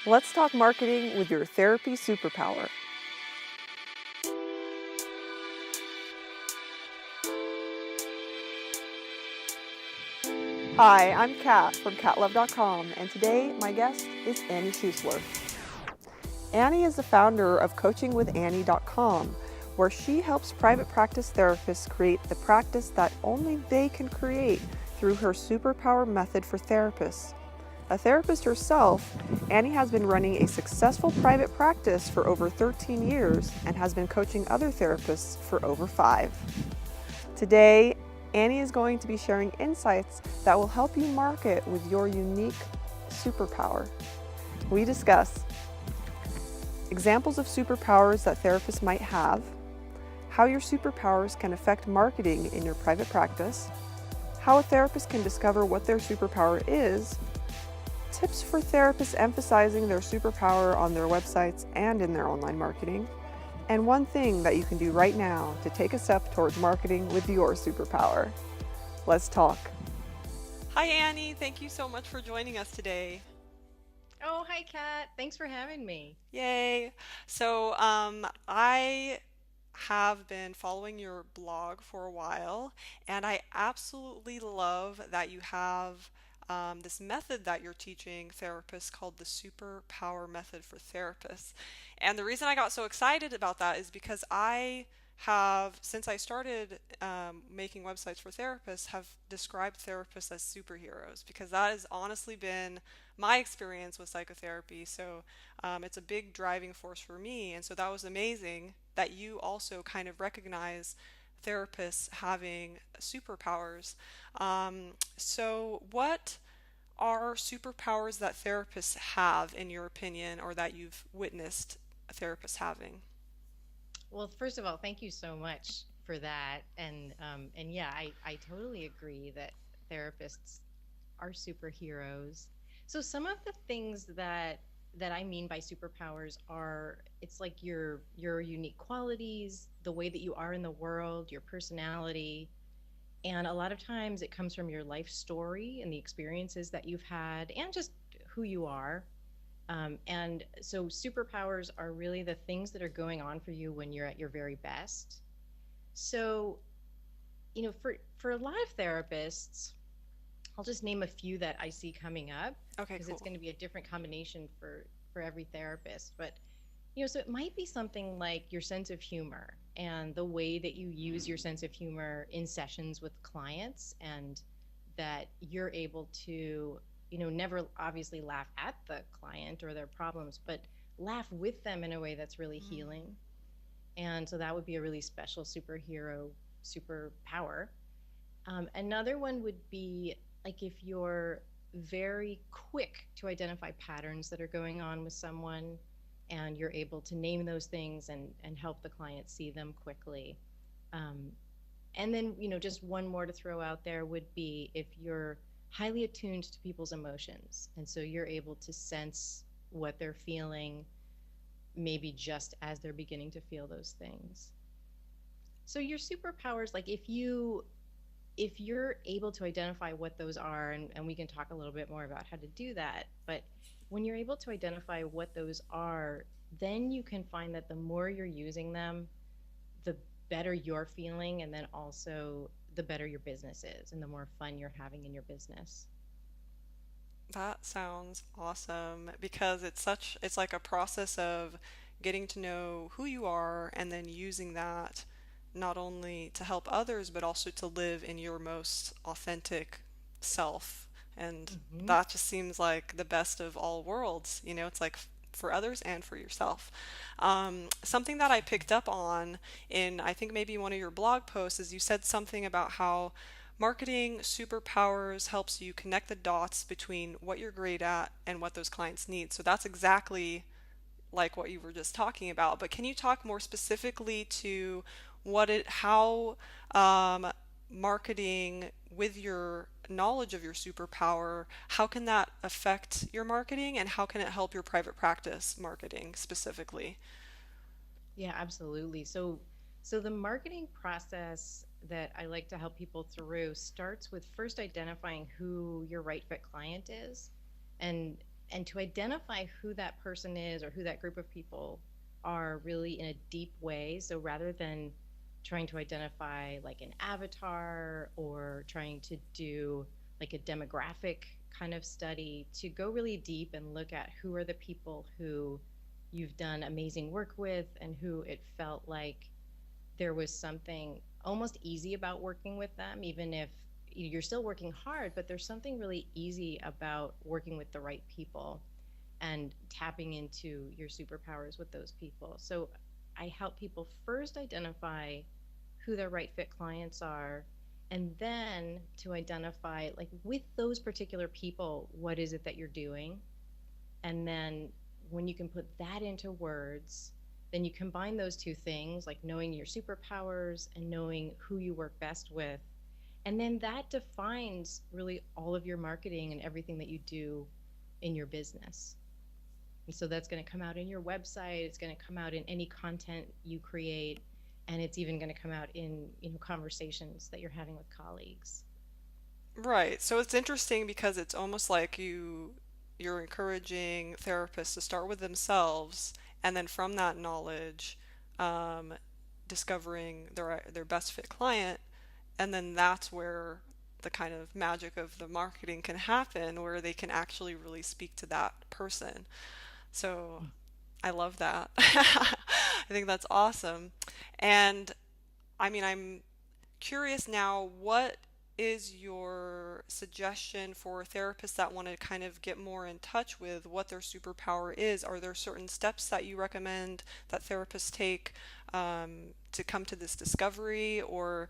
Let's talk marketing with your therapy superpower. Hi, I'm Kat from catlove.com, and today my guest is Annie Schuessler. Annie is the founder of coachingwithannie.com, where she helps private practice therapists create the practice that only they can create through her superpower method for therapists. A therapist herself, Annie has been running a successful private practice for over 13 years and has been coaching other therapists for over 5. Today, Annie is going to be sharing insights that will help you market with your unique superpower. We discuss examples of superpowers that therapists might have, how your superpowers can affect marketing in your private practice, how a therapist can discover what their superpower is, tips for therapists emphasizing their superpower on their websites and in their online marketing, and one thing that you can do right now to take a step towards marketing with your superpower. Let's talk. Hi, Annie. Thank you so much for joining us today. Oh, hi, Kat. Thanks for having me. Yay. I have been following your blog for a while, and I absolutely love that you have this method that you're teaching therapists called the Superpower method for therapists. And the reason I got so excited about that is because I have, since I started making websites for therapists, have described therapists as superheroes because that has honestly been my experience with psychotherapy. So it's a big driving force for me. And so that was amazing that you also kind of recognize therapists having superpowers. What are superpowers that therapists have, in your opinion, or that you've witnessed therapists having? Well, first of all, thank you so much for that. And yeah, I totally agree that therapists are superheroes. So some of the things that I mean by superpowers are it's like your unique qualities, the way that you are in the world, your personality, and a lot of times it comes from your life story and the experiences that you've had and just who you are. And so superpowers are really the things that are going on for you when you're at your very best. So, for a lot of therapists, I'll just name a few that I see coming up Okay, because it's cool. going to be a different combination for every therapist. But so it might be something like your sense of humor and the way that you use your sense of humor in sessions with clients, and that you're able to, never obviously laugh at the client or their problems, but laugh with them in a way that's really Mm, healing. And so that would be a really special superhero superpower. Another one would be like if you're very quick to identify patterns that are going on with someone and you're able to name those things and help the client see them quickly. Um, and then, just one more to throw out there would be if you're highly attuned to people's emotions. And so you're able to sense what they're feeling, maybe just as they're beginning to feel those things. So your superpowers, like if you're able to identify what those are, and we can talk a little bit more about how to do that, but when you're able to identify what those are, then you can find that the more you're using them, the better you're feeling, and then also the better your business is and the more fun you're having in your business. that sounds awesome because it's like a process of getting to know who you are and then using that not only to help others but also to live in your most authentic self. And Hmm. that just seems like the best of all worlds. It's like for others and for yourself. Something that I picked up on in, I think, maybe one of your blog posts is you said something about how marketing superpowers helps you connect the dots between what you're great at and what those clients need. So that's exactly like what you were just talking about. But can you talk more specifically to how um, marketing with your knowledge of your superpower, how can that affect your marketing and how can it help your private practice marketing specifically? Yeah, absolutely. So the marketing process that I like to help people through starts with first identifying who your right fit client is. And and to identify who that person is or who that group of people are really in a deep way. So rather than trying to identify like an avatar or trying to do like a demographic kind of study, to go really deep and look at who are the people who you've done amazing work with and who it felt like there was something almost easy about working with them, even if you're still working hard, but there's something really easy about working with the right people and tapping into your superpowers with those people. So I help people first identify who their right fit clients are, and then to identify, like, with those particular people, what is it that you're doing? And then when you can put that into words, then you combine those two things, like knowing your superpowers and knowing who you work best with. And then that defines really all of your marketing and everything that you do in your business. And so that's going to come out in your website, it's going to come out in any content you create, and it's even going to come out in, conversations that you're having with colleagues. Right. So it's interesting because it's almost like you're encouraging therapists to start with themselves and then from that knowledge um, discovering their best fit client, and then that's where the kind of magic of the marketing can happen where they can actually really speak to that person. So I love that. I think that's awesome. And I mean, I'm curious now, what is your suggestion for therapists that want to kind of get more in touch with what their superpower is? Are there certain steps that you recommend that therapists take to come to this discovery, or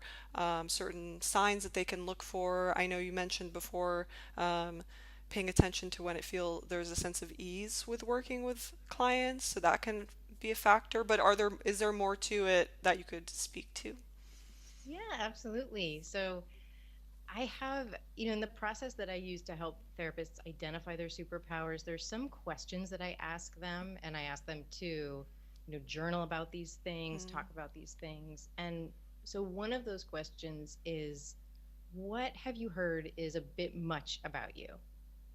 certain signs that they can look for? I know you mentioned before paying attention to when it feel there's a sense of ease with working with clients, so that can be a factor. But is there more to it that you could speak to? Yeah, absolutely. So I have, in the process that I use to help therapists identify their superpowers, there's some questions that I ask them, and I ask them to, journal about these things, Mm. talk about these things. And so one of those questions is, what have you heard is a bit much about you?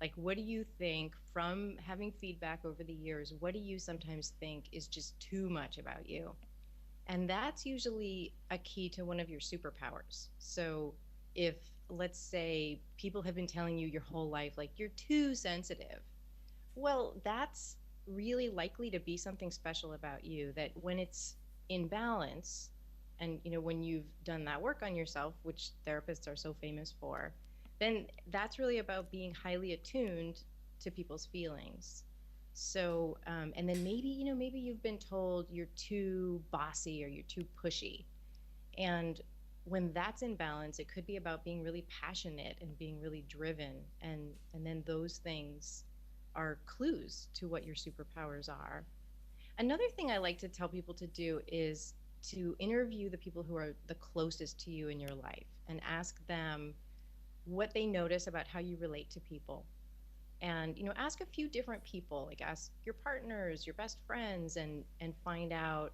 Like, what do you think from having feedback over the years? What do you sometimes think is just too much about you? And that's usually a key to one of your superpowers. So if, let's say, people have been telling you your whole life, like, you're too sensitive, well, that's really likely to be something special about you, that when it's in balance, and when you've done that work on yourself, which therapists are so famous for, then that's really about being highly attuned to people's feelings. So and then maybe, maybe you've been told you're too bossy or you're too pushy, and when that's in balance, it could be about being really passionate and being really driven, and then those things are clues to what your superpowers are. Another thing I like to tell people to do is to interview the people who are the closest to you in your life and ask them what they notice about how you relate to people. And ask a few different people, like ask your partners, your best friends, and find out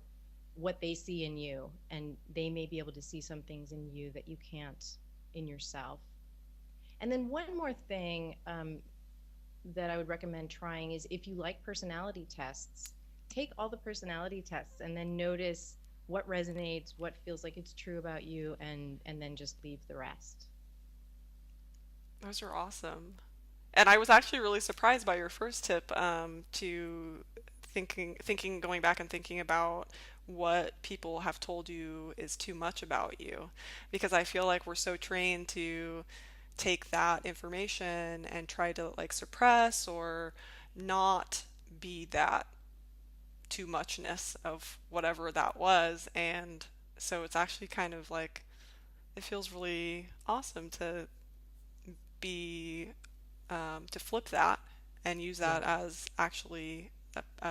what they see in you, and they may be able to see some things in you that you can't in yourself. And then one more thing that I would recommend trying is, if you like personality tests, take all the personality tests and then notice what resonates, what feels like it's true about you, and then just leave the rest. Those are awesome. And I was actually really surprised by your first tip, to going back and thinking about what people have told you is too much about you. Because I feel like we're so trained to take that information and try to like suppress or not be that too muchness of whatever that was. And so it's actually kind of like, it feels really awesome be to flip that and use Yeah. that as actually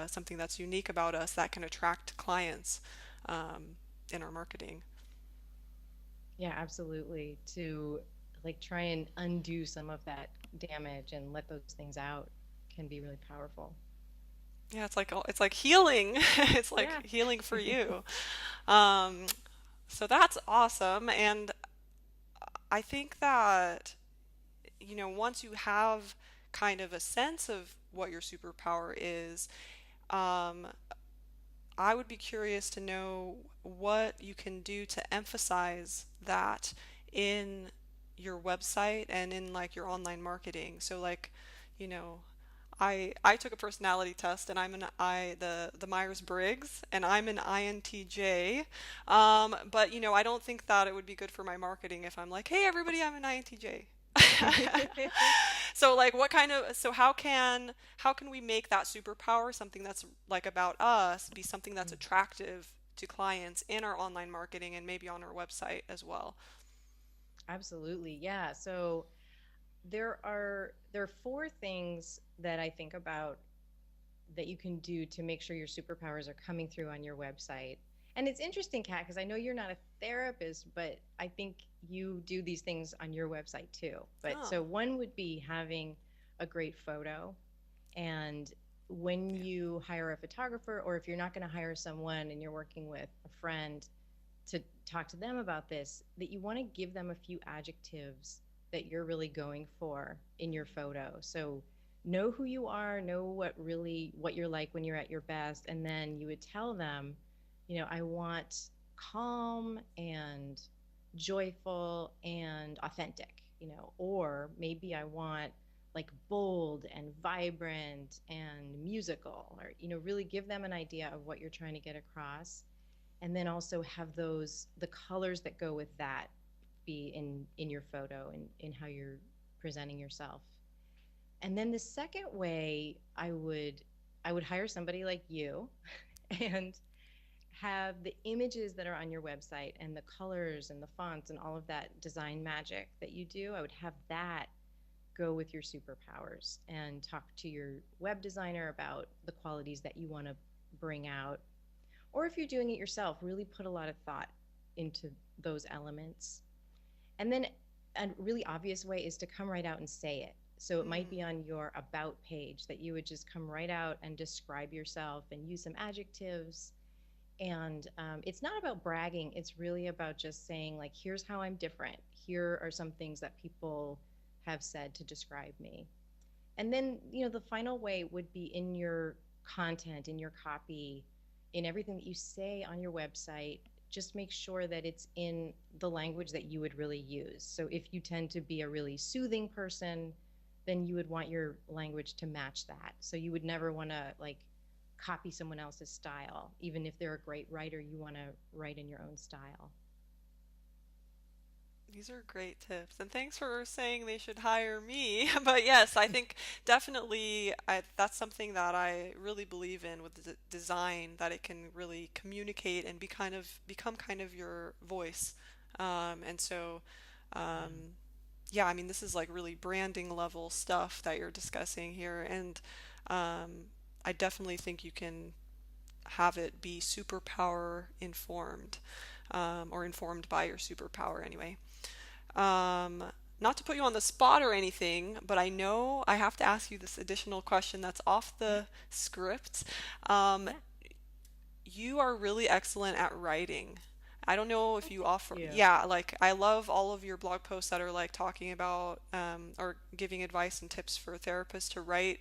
something that's unique about us that can attract clients um, in our marketing. Yeah, absolutely. To like try and undo some of that damage and let those things out can be really powerful. Yeah, it's like healing. It's Yeah. like healing for you. Um, so that's awesome, and I think that once you have kind of a sense of what your superpower is, um, I would be curious to know what you can do to emphasize that in your website and in like your online marketing. So like, you know, I took a personality test and I'm an I the Myers-Briggs and I'm an INTJ. But I don't think that it would be good for my marketing if I'm like, "Hey everybody, I'm an INTJ." So like how can we make that superpower something that's like about us be something that's attractive to clients in our online marketing and maybe on our website as well? Absolutely. Yeah. So there are four things that I think about that you can do to make sure your superpowers are coming through on your website. And it's interesting, Kat, because I know you're not a therapist, but I think you do these things on your website too. But Oh, so one would be having a great photo. And when yeah. you hire a photographer, or if you're not going to hire someone and you're working with a friend to talk to them about this, that you want to give them a few adjectives that you're really going for in your photo. So know who you are, know what you're like when you're at your best, and then you would tell them, I want calm and joyful and authentic, or maybe I want like bold and vibrant and musical, or really give them an idea of what you're trying to get across, and then also have the colors that go with that be in your photo and in how you're presenting yourself. And then the second way, I would hire somebody like you and have the images that are on your website and the colors and the fonts and all of that design magic that you do. I would have that go with your superpowers and talk to your web designer about the qualities that you want to bring out. Or if you're doing it yourself, really put a lot of thought into those elements. And then a really obvious way is to come right out and say it. So it might Hmm. be on your about page that you would just come right out and describe yourself and use some adjectives. And it's not about bragging. It's really about just saying, like, here's how I'm different. Here are some things that people have said to describe me. And then, the final way would be in your content, in your copy, in everything that you say on your website. Just make sure that it's in the language that you would really use. So if you tend to be a really soothing person, then you would want your language to match that. So you would never want to like copy someone else's style. Even if they're a great writer, you want to write in your own style. These are great tips, and thanks for saying they should hire me. But yes, I think definitely that's something that I really believe in with the design, that it can really communicate and become kind of your voice. And so, Yeah. um, yeah, I mean, this is like really branding level stuff that you're discussing here, and um, I definitely think you can have it be superpower informed, or informed by your superpower anyway. Um, Not to put you on the spot or anything, but I know I have to ask you this additional question that's off Yeah. the script. Um, Yeah. you are really excellent at writing. I don't know if Oh, you thank offer, you. yeah, like I love all of your blog posts that are like talking about or giving advice and tips for therapists to write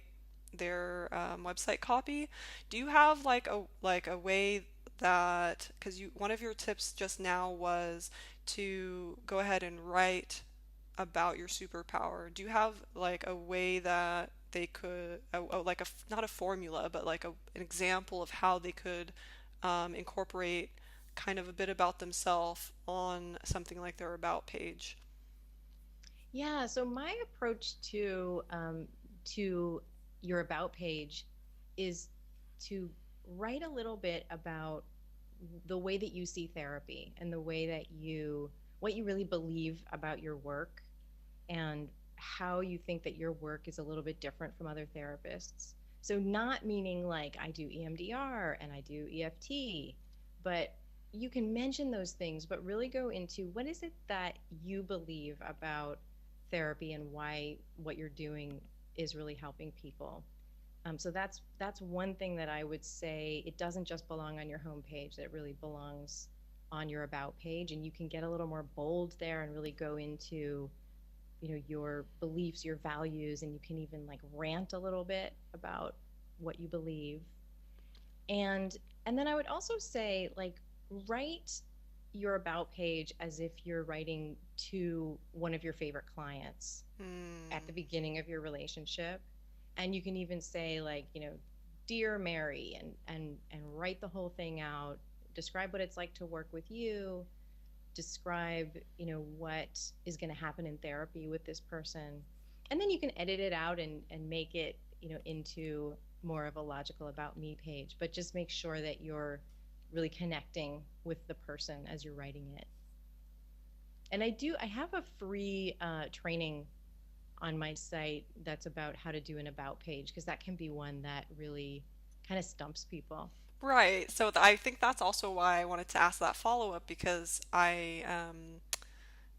their website copy. Do you have like a way that, because you one of your tips just now was to go ahead and write about your superpower. Do you have like a way that they could, like not a formula, but like an example of how they could incorporate kind of a bit about themselves on something like their about page? Yeah, so my approach to your about page is to write a little bit about the way that you see therapy and the way that what you really believe about your work, and how you think that your work is a little bit different from other therapists. So not meaning like I do EMDR and I do EFT, but you can mention those things, but really go into what is it that you believe about therapy and why what you're doing is really helping people. So that's one thing that I would say. It doesn't just belong on your homepage; that really belongs on your about page, and you can get a little more bold there and really go into your beliefs, your values, and you can even like rant a little bit about what you believe. And and then I would also say like write your about page as if you're writing to one of your favorite clients at the Mm. beginning of your relationship. And you can even say like, dear Mary, and write the whole thing out. Describe what it's like to work with you. Describe, what is going to happen in therapy with this person. And then you can edit it out and make it, into more of a logical about me page, but just make sure that you're really connecting with the person as you're writing it. And I have a free training on my site that's about how to do an about page, because that can be one that really kind of stumps people. Right. So I think that's also why I wanted to ask that follow-up because I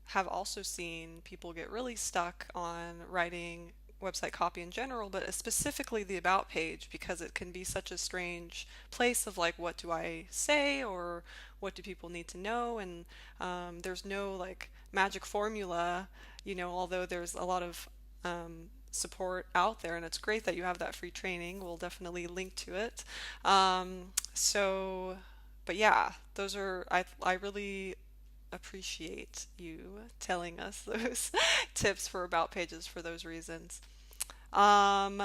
have also seen people get really stuck on writing website copy in general, but specifically the about page because it can be such a strange place of like, what do I say or what do people need to know? And there's no like magic formula, although there's a lot of support out there, and it's great that you have that free training. We'll definitely link to it. So, but yeah, I really appreciate you telling us those tips for about pages for those reasons. Um,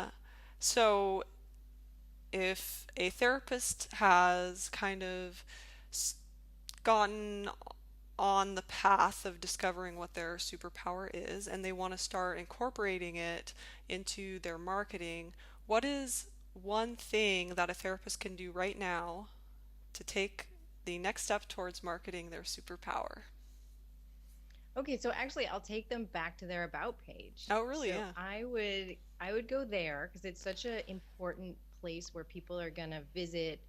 so if a therapist has kind of gotten on the path of discovering what their superpower is and they want to start incorporating it into their marketing, what is one thing that a therapist can do right now to take the next step towards marketing their superpower? Okay, so actually I'll take them back to their about page. Oh, really? So Yeah. I would go there because it's such an important place where people are going to visit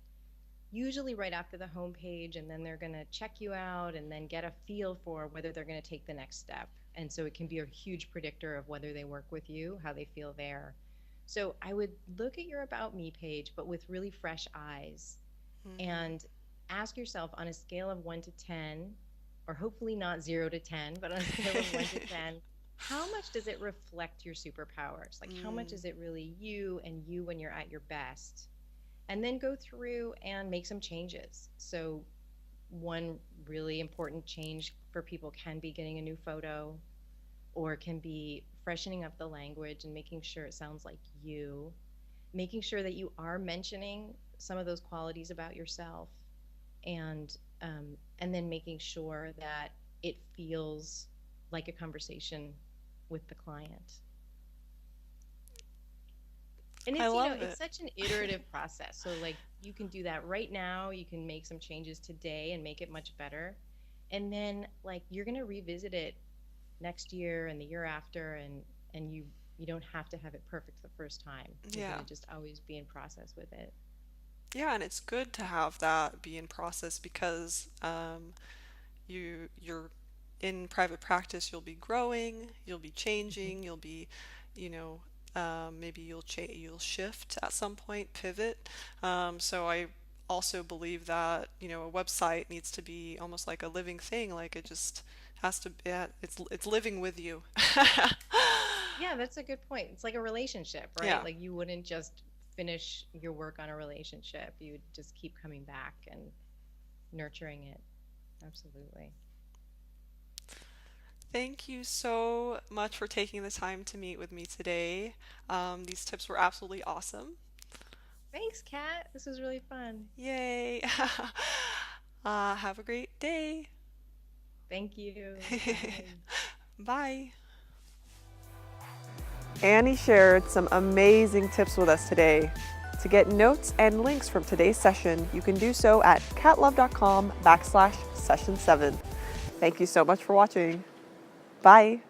usually right after the homepage, and then they're going to check you out and then get a feel for whether they're going to take the next step. And so it can be a huge predictor of whether they work with you, how they feel there. So I would look at your About Me page, but with really fresh eyes, Mm, and ask yourself on a scale of 1 to 10, or hopefully not 0 to 10, but on a scale of 1 to 10, how much does it reflect your superpowers? Like, how much mm, is it really you and you when you're at your best? And then go through and make some changes. So, one really important change for people can be getting a new photo, or it can be freshening up the language and making sure it sounds like you, making sure that you are mentioning some of those qualities about yourself, and then making sure that it feels like a conversation with the client. And I it's, love it's it. such an iterative process. So like you can do that right now, you can make some changes today and make it much better. And then like you're going to revisit it next year and the year after, and you don't have to have it perfect the first time. You're going Yeah. to just always be in process with it. Yeah, and it's good to have that be in process because you're in private practice, you'll be growing, you'll be Mhm. changing, you'll be, you know, maybe you'll shift at some point, pivot. So I also believe that, a website needs to be almost like a living thing, like it just has to, yeah, it's living with you. Yeah, that's a good point. It's like a relationship, right? Yeah. Like you wouldn't just finish your work on a relationship. You would just keep coming back and nurturing it. Absolutely. Thank you so much for taking the time to meet with me today. These tips were absolutely awesome. Thanks, Kat. This was really fun. Yay! Have a great day. Thank you. Bye. Bye. Annie shared some amazing tips with us today. To get notes and links from today's session, you can do so at catlove.com/session7. Thank you so much for watching. Bye.